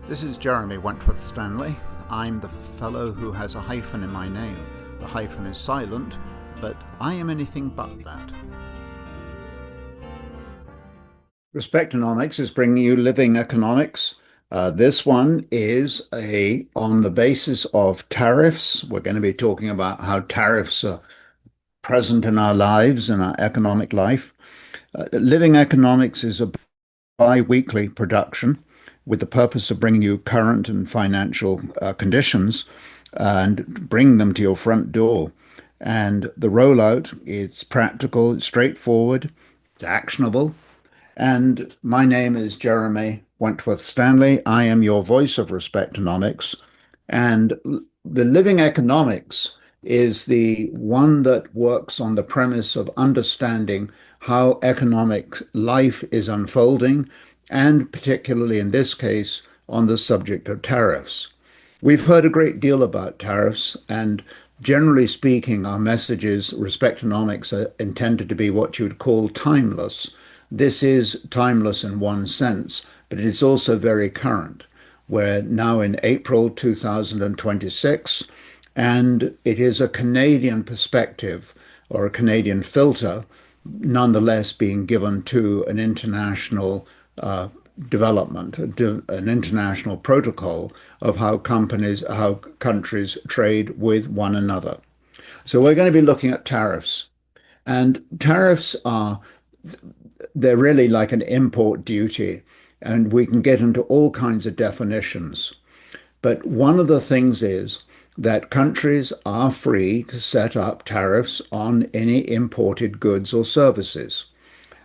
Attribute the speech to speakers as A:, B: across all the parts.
A: This is Jeremy Wentworth Stanley. I'm the fellow who has a hyphen in my name. The hyphen is silent, but I am anything but that. Respectonomics is bringing you living economics. This one is on the basis of tariffs. We're going to be talking about how tariffs are present in our lives, in our economic life. Living economics is a bi-weekly production with the purpose of bringing you current and financial conditions and bring them to your front door. And the rollout, it's practical, it's straightforward, it's actionable. And my name is Jeremy Wentworth Stanley. I am your voice of Respectonomics. And the living economics is the one that works on the premise of understanding how economic life is unfolding, and particularly in this case, on the subject of tariffs. We've heard a great deal about tariffs, and generally speaking, our messages, Respectonomics, are intended to be what you'd call timeless. This is timeless in one sense, but it is also very current. We're now in April 2026, and it is a Canadian perspective or a Canadian filter, nonetheless being given to an international development, an international protocol of how countries trade with one another. So we're going to be looking at tariffs. And tariffs they're really like an import duty, and we can get into all kinds of definitions. But one of the things is that countries are free to set up tariffs on any imported goods or services.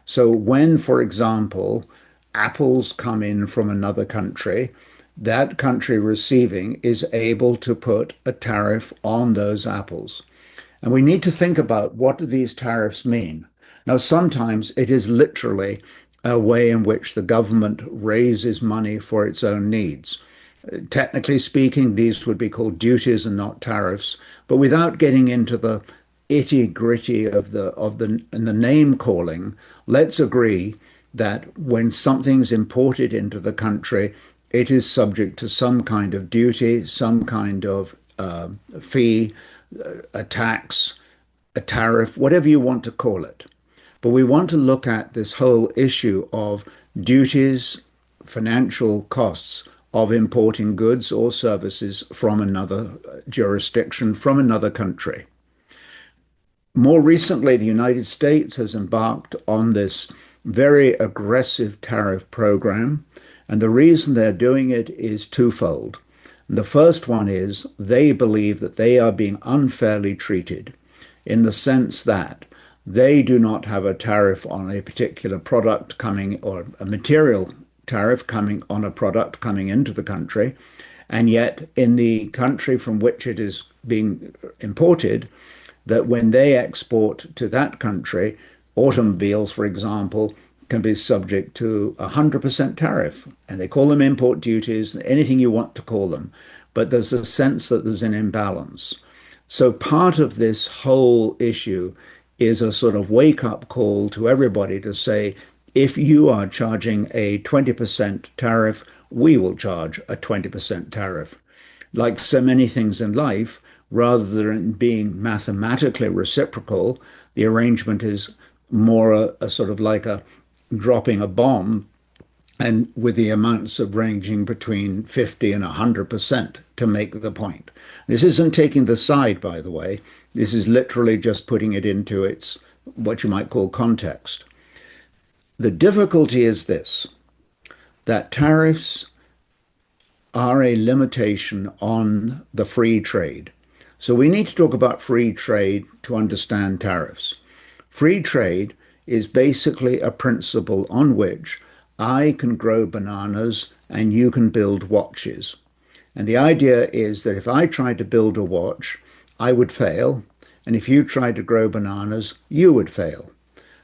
A: So when, for example, apples come in from another country, that country receiving is able to put a tariff on those apples. And we need to think about, what do these tariffs mean? Now, sometimes it is literally a way in which the government raises money for its own needs. Technically speaking, these would be called duties and not tariffs. But without getting into the itty-gritty of the name calling, let's agree that when something's imported into the country, it is subject to some kind of duty, some kind of fee, a tax, a tariff, whatever you want to call it. But we want to look at this whole issue of duties, financial costs of importing goods or services from another jurisdiction, from another country. More recently, the United States has embarked on this very aggressive tariff program, and the reason they're doing it is twofold. The first one is they believe that they are being unfairly treated, in the sense that they do not have a tariff on a particular product coming, or a material tariff coming on a product coming into the country, and yet in the country from which it is being imported, that when they export to that country, automobiles, for example, can be subject to 100% tariff. And they call them import duties, anything you want to call them. But there's a sense that there's an imbalance. So part of this whole issue is a sort of wake-up call to everybody to say, if you are charging a 20% tariff, we will charge a 20% tariff. Like so many things in life, rather than being mathematically reciprocal, the arrangement is more a sort of like a dropping a bomb, and with the amounts of ranging between 50 and 100% to make the point. This isn't taking the side, by the way. This is literally just putting it into its, what you might call, context. The difficulty is this, that tariffs are a limitation on the free trade. So we need to talk about free trade to understand tariffs. Free trade is basically a principle on which I can grow bananas and you can build watches. And the idea is that if I tried to build a watch, I would fail. And if you tried to grow bananas, you would fail.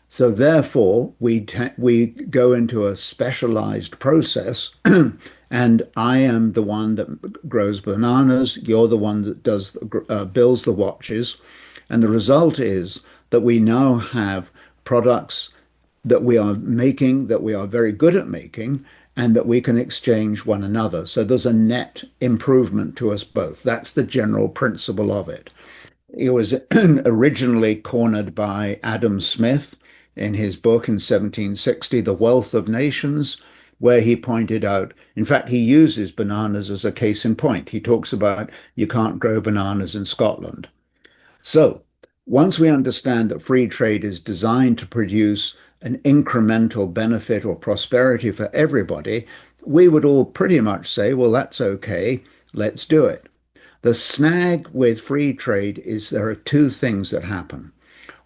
A: So therefore, we go into a specialized process, and I am the one that grows bananas. You're the one that builds the watches. And the result is that we now have products that we are making, that we are very good at making, and that we can exchange one another. So there's a net improvement to us both. That's the general principle of it. It was originally cornered by Adam Smith in his book in 1760, The Wealth of Nations, where he pointed out, in fact, he uses bananas as a case in point. He talks about you can't grow bananas in Scotland. So once we understand that free trade is designed to produce an incremental benefit or prosperity for everybody, we would all pretty much say, well, that's okay, let's do it. The snag with free trade is there are two things that happen.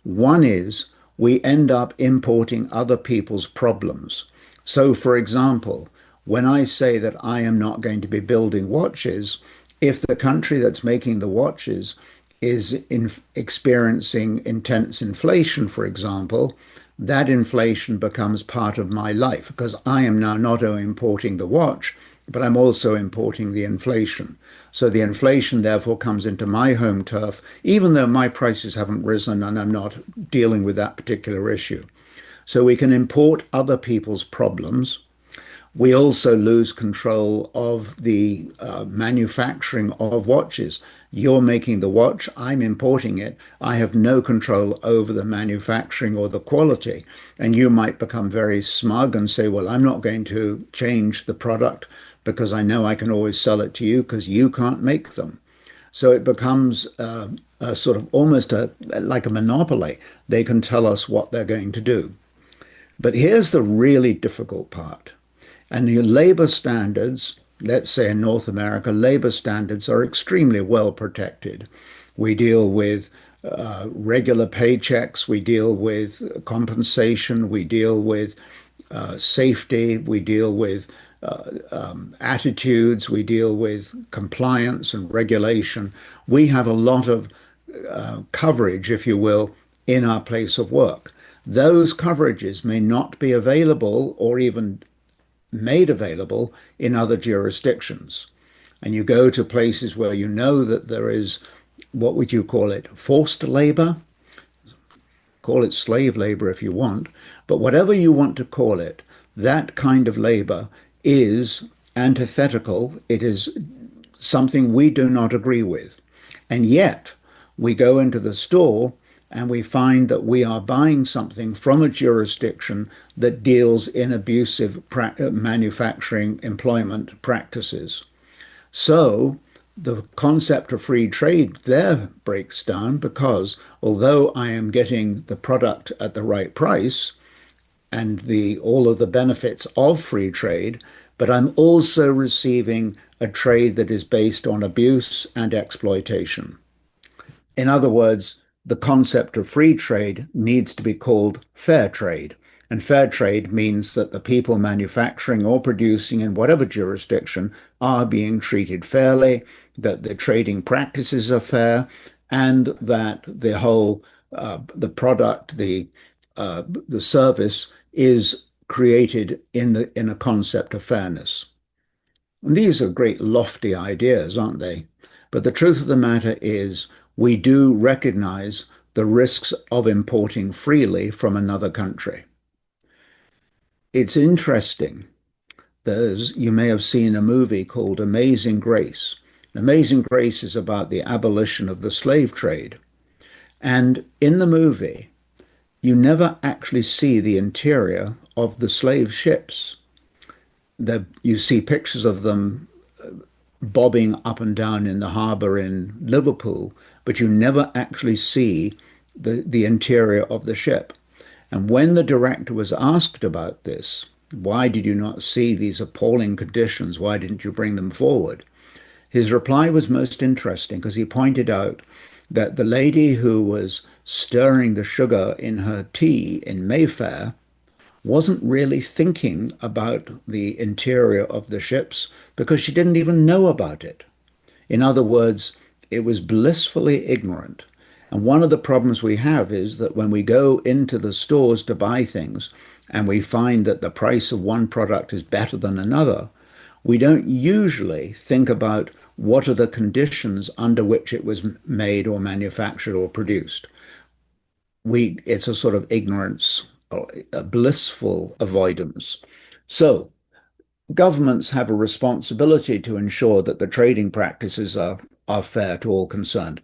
A: One is we end up importing other people's problems. So, for example, when I say that I am not going to be building watches, if the country that's making the watches is experiencing intense inflation, for example, that inflation becomes part of my life because I am now not only importing the watch, but I'm also importing the inflation. So the inflation therefore comes into my home turf, even though my prices haven't risen and I'm not dealing with that particular issue. So we can import other people's problems. We also lose control of the manufacturing of watches. You're making the watch, I'm importing it. I have no control over the manufacturing or the quality. And you might become very smug and say, well, I'm not going to change the product because I know I can always sell it to you because you can't make them. So it becomes a sort of almost like a monopoly. They can tell us what they're going to do. But here's the really difficult part. And your labor standards, let's say in North America, labor standards are extremely well protected. We deal with regular paychecks, we deal with compensation, we deal with safety, we deal with attitudes, we deal with compliance and regulation. We have a lot of coverage, if you will, in our place of work. Those coverages may not be available or even made available in other jurisdictions. And you go to places where you know that there is, what would you call it, forced labor? Call it slave labor if you want, but whatever you want to call it, that kind of labor is antithetical. It is something we do not agree with. And yet, we go into the store and we find that we are buying something from a jurisdiction that deals in abusive manufacturing employment practices. So the concept of free trade there breaks down because although I am getting the product at the right price and all of the benefits of free trade, but I'm also receiving a trade that is based on abuse and exploitation. In other words, the concept of free trade needs to be called fair trade. And fair trade means that the people manufacturing or producing in whatever jurisdiction are being treated fairly, that the trading practices are fair, and that the whole the product, the service is created in a concept of fairness. And these are great lofty ideas, aren't they? But the truth of the matter is we do recognize the risks of importing freely from another country. It's interesting. You may have seen a movie called Amazing Grace. Amazing Grace is about the abolition of the slave trade. And in the movie, you never actually see the interior of the slave ships. You see pictures of them bobbing up and down in the harbor in Liverpool, but you never actually see the interior of the ship. And when the director was asked about this, why did you not see these appalling conditions? Why didn't you bring them forward? His reply was most interesting because he pointed out that the lady who was stirring the sugar in her tea in Mayfair wasn't really thinking about the interior of the ships because she didn't even know about it. In other words, it was blissfully ignorant. And one of the problems we have is that when we go into the stores to buy things and we find that the price of one product is better than another, we don't usually think about what are the conditions under which it was made or manufactured or produced. It's a sort of ignorance, or a blissful avoidance. So governments have a responsibility to ensure that the trading practices are fair to all concerned.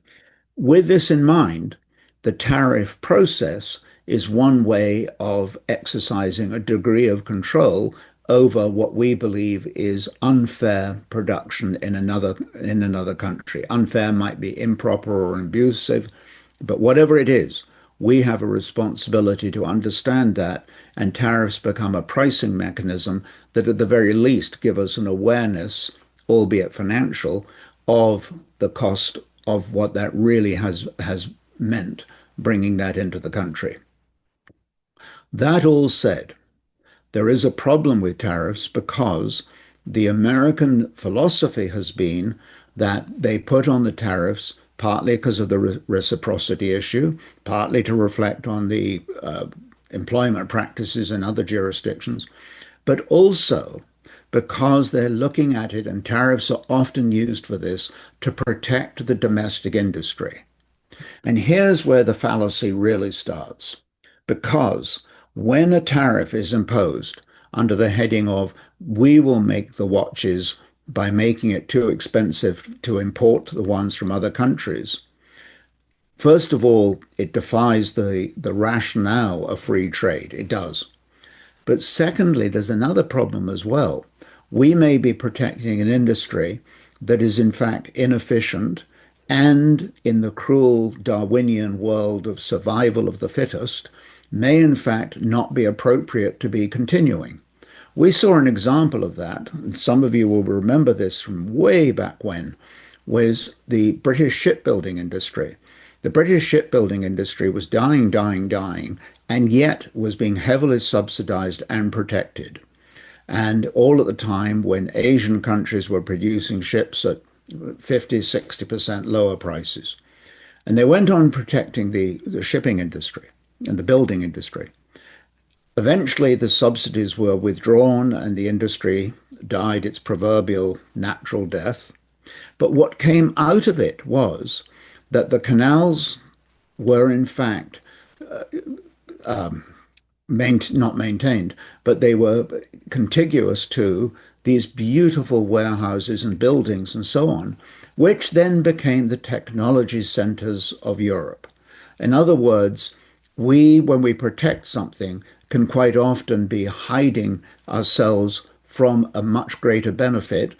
A: With this in mind, the tariff process is one way of exercising a degree of control over what we believe is unfair production in another country. Unfair might be improper or abusive, but whatever it is, we have a responsibility to understand that, and tariffs become a pricing mechanism that at the very least give us an awareness, albeit financial, of the cost of what that really has meant bringing that into the country. That all said, there is a problem with tariffs because the American philosophy has been that they put on the tariffs partly because of the reciprocity issue, partly to reflect on the employment practices in other jurisdictions, but also because they're looking at it, and tariffs are often used for this, to protect the domestic industry. And here's where the fallacy really starts. Because when a tariff is imposed under the heading of, we will make the watches by making it too expensive to import the ones from other countries, first of all, it defies the rationale of free trade. It does. But secondly, there's another problem as well. We may be protecting an industry that is in fact inefficient and in the cruel Darwinian world of survival of the fittest may in fact not be appropriate to be continuing. We saw an example of that, and some of you will remember this from way back when, was the British shipbuilding industry. The British shipbuilding industry was dying, dying, dying, and yet was being heavily subsidized and protected. And all at the time when Asian countries were producing ships at 50, 60% lower prices. And they went on protecting the shipping industry and the building industry. Eventually, the subsidies were withdrawn and the industry died its proverbial natural death. But what came out of it was that the canals were, in fact, not maintained, but they were contiguous to these beautiful warehouses and buildings and so on, which then became the technology centers of Europe. In other words, when we protect something, can quite often be hiding ourselves from a much greater benefit.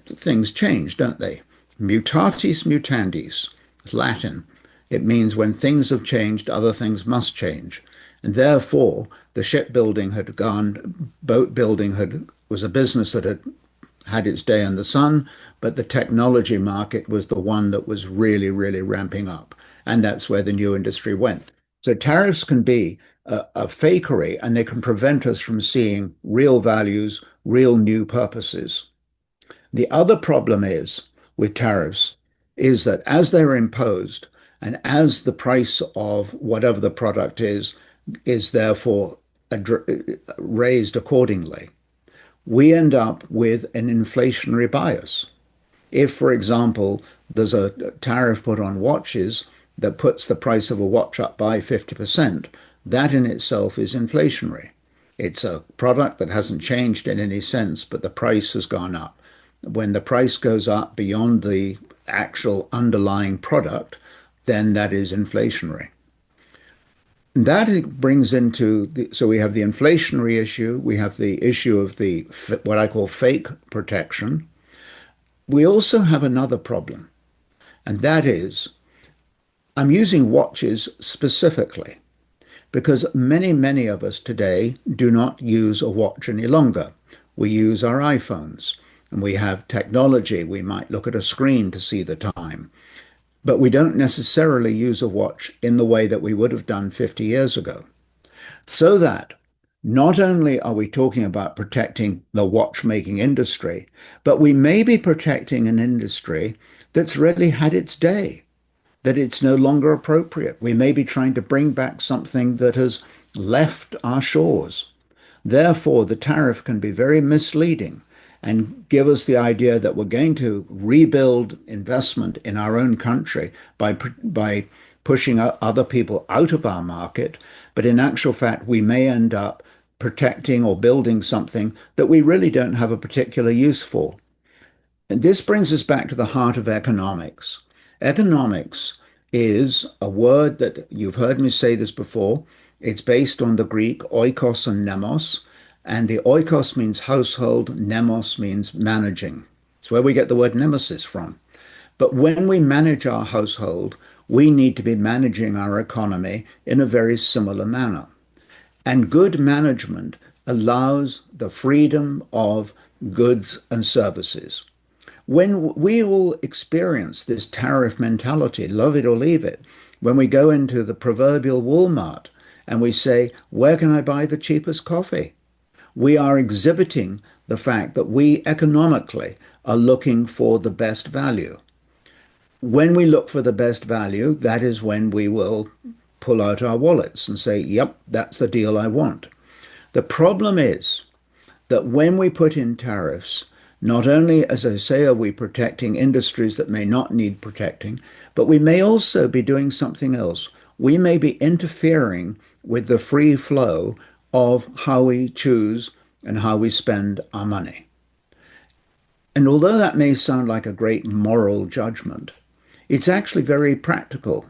A: Things change, don't they? Mutatis mutandis, Latin. It means when things have changed, other things must change. And therefore, the shipbuilding had gone, boat building was a business that had its day in the sun, but the technology market was the one that was really, really ramping up. And that's where the new industry went. So tariffs can be a fakery, and they can prevent us from seeing real values, real new purposes. The other problem is with tariffs is that as they're imposed and as the price of whatever the product is therefore raised accordingly, we end up with an inflationary bias. If, for example, there's a tariff put on watches that puts the price of a watch up by 50%, that in itself is inflationary. It's a product that hasn't changed in any sense, but the price has gone up. When the price goes up beyond the actual underlying product, then that is inflationary. That brings into so we have the inflationary issue, we have the issue of the what I call fake protection. We also have another problem, and that is I'm using watches specifically because many, many of us today do not use a watch any longer. We use our iPhones and we have technology. We might look at a screen to see the time, but we don't necessarily use a watch in the way that we would have done 50 years ago. So that not only are we talking about protecting the watchmaking industry, but we may be protecting an industry that's really had its day, that it's no longer appropriate. We may be trying to bring back something that has left our shores. Therefore, the tariff can be very misleading and give us the idea that we're going to rebuild investment in our own country by pushing other people out of our market. But in actual fact, we may end up protecting or building something that we really don't have a particular use for. And this brings us back to the heart of economics. Economics is a word that you've heard me say this before. It's based on the Greek oikos and nemos, and the oikos means household, nemos means managing. It's where we get the word nemesis from. But when we manage our household, we need to be managing our economy in a very similar manner. And good management allows the freedom of goods and services. When we all experience this tariff mentality, love it or leave it, when we go into the proverbial Walmart and we say, where can I buy the cheapest coffee? We are exhibiting the fact that we economically are looking for the best value. When we look for the best value, that is when we will pull out our wallets and say, yep, that's the deal I want. The problem is that when we put in tariffs, not only, as I say, are we protecting industries that may not need protecting, but we may also be doing something else. We may be interfering with the free flow of how we choose and how we spend our money. And although that may sound like a great moral judgment, it's actually very practical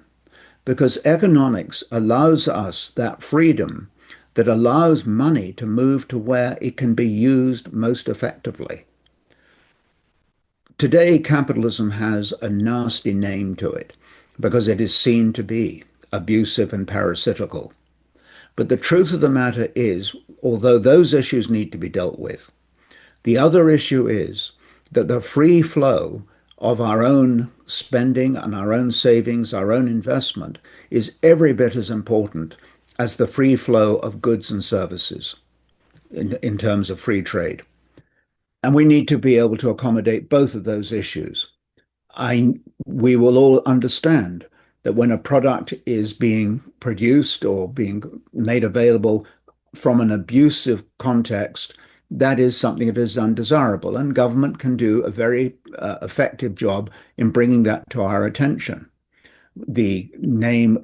A: because economics allows us that freedom that allows money to move to where it can be used most effectively. Today, capitalism has a nasty name to it because it is seen to be abusive and parasitical. But the truth of the matter is, although those issues need to be dealt with, the other issue is that the free flow of our own spending and our own savings, our own investment, is every bit as important as the free flow of goods and services in terms of free trade. And we need to be able to accommodate both of those issues. We will all understand that when a product is being produced or being made available from an abusive context, that is something that is undesirable, and government can do a very effective job in bringing that to our attention. The name,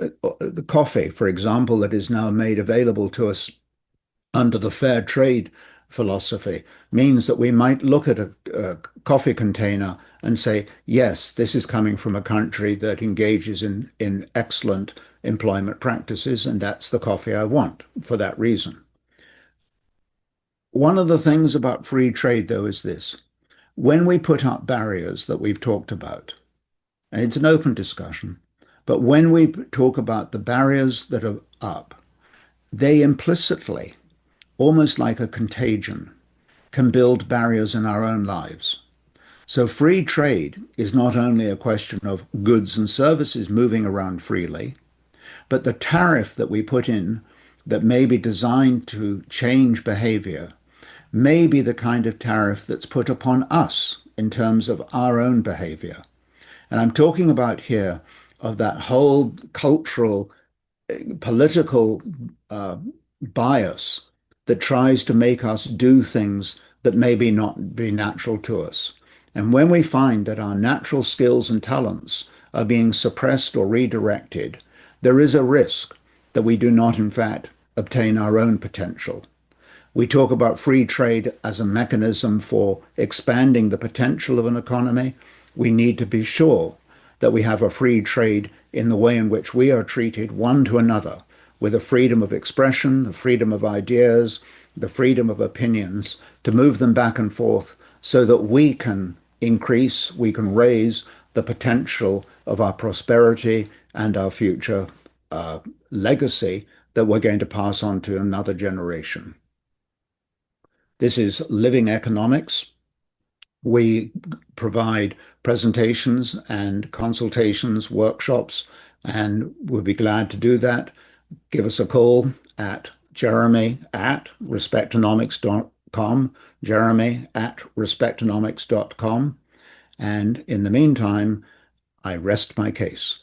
A: the coffee, for example, that is now made available to us under the fair trade philosophy means that we might look at a coffee container and say, yes, this is coming from a country that engages in excellent employment practices, and that's the coffee I want for that reason. One of the things about free trade, though, is this. When we put up barriers that we've talked about, and it's an open discussion, but when we talk about the barriers that are up, they implicitly, almost like a contagion, can build barriers in our own lives. So free trade is not only a question of goods and services moving around freely, but the tariff that we put in that may be designed to change behavior may be the kind of tariff that's put upon us in terms of our own behavior. And I'm talking about here of that whole cultural, political bias that tries to make us do things that maybe not be natural to us. And when we find that our natural skills and talents are being suppressed or redirected, there is a risk that we do not, in fact, obtain our own potential. We talk about free trade as a mechanism for expanding the potential of an economy. We need to be sure that we have a free trade in the way in which we are treated one to another, with a freedom of expression, the freedom of ideas, the freedom of opinions, to move them back and forth so that we can increase, we can raise the potential of our prosperity and our future legacy that we're going to pass on to another generation. This is Living Economics. We provide presentations and consultations, workshops, and we'll be glad to do that. Give us a call at jeremy@respectonomics.com, jeremy@respectonomics.com. And in the meantime, I rest my case.